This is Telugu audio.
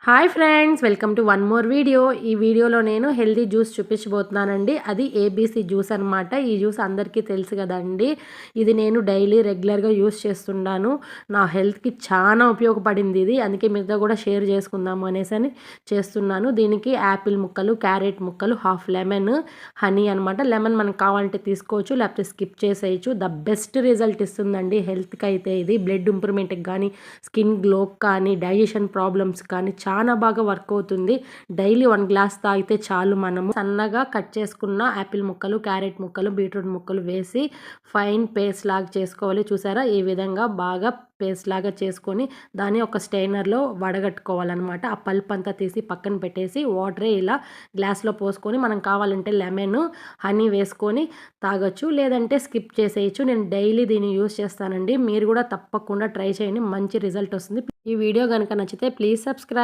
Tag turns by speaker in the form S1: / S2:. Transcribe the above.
S1: Hi friends, welcome to one more video. ఈ వీడియోలో నేను హెల్తీ జ్యూస్ చూపించబోతున్నానండి. అది ఏబీసీ జ్యూస్ అనమాట. ఈ జ్యూస్ అందరికీ తెలుసు కదండి. ఇది నేను డైలీ రెగ్యులర్గా యూస్ చేస్తున్నాను. నా హెల్త్కి చాలా ఉపయోగపడింది ఇది. అందుకే మీతో కూడా షేర్ చేసుకుందాము అనేసి చేస్తున్నాను. దీనికి యాపిల్ ముక్కలు, క్యారెట్ ముక్కలు, హాఫ్ లెమన్, హనీ అనమాట. లెమన్ మనకు కావాలంటే తీసుకోవచ్చు, లేకపోతే స్కిప్ చేసేయచ్చు. ద బెస్ట్ రిజల్ట్ ఇస్తుందండి హెల్త్కి అయితే. ఇది బ్లడ్ ఇంప్రూవ్మెంట్కి కానీ, స్కిన్ గ్లోకి కానీ, డైజెషన్ ప్రాబ్లమ్స్ కానీ చాలా బాగా వర్క్ అవుతుంది. డైలీ 1 గ్లాస్ తాగితే చాలు. మనము సన్నగా కట్ చేసుకున్న యాపిల్ ముక్కలు, క్యారెట్ ముక్కలు, బీట్రూట్ ముక్కలు వేసి ఫైన్ పేస్ట్ లాగా చేసుకోవాలి. చూసారా, ఈ విధంగా బాగా పేస్ట్ లాగా చేసుకొని దాన్ని ఒక స్టెయినర్లో వడగట్టుకోవాలన్నమాట. ఆ పల్ప్ అంతా తీసి పక్కన పెట్టేసి వాటరే ఇలా గ్లాస్లో పోసుకొని మనం కావాలంటే లెమన్, హనీ వేసుకొని తాగొచ్చు, లేదంటే స్కిప్ చేసేయచ్చు. నేను డైలీ దీన్ని యూస్ చేస్తానండి. మీరు కూడా తప్పకుండా ట్రై చేయండి, మంచి రిజల్ట్ వస్తుంది. ఈ వీడియో కనుక నచ్చితే ప్లీజ్ సబ్స్క్రైబ్.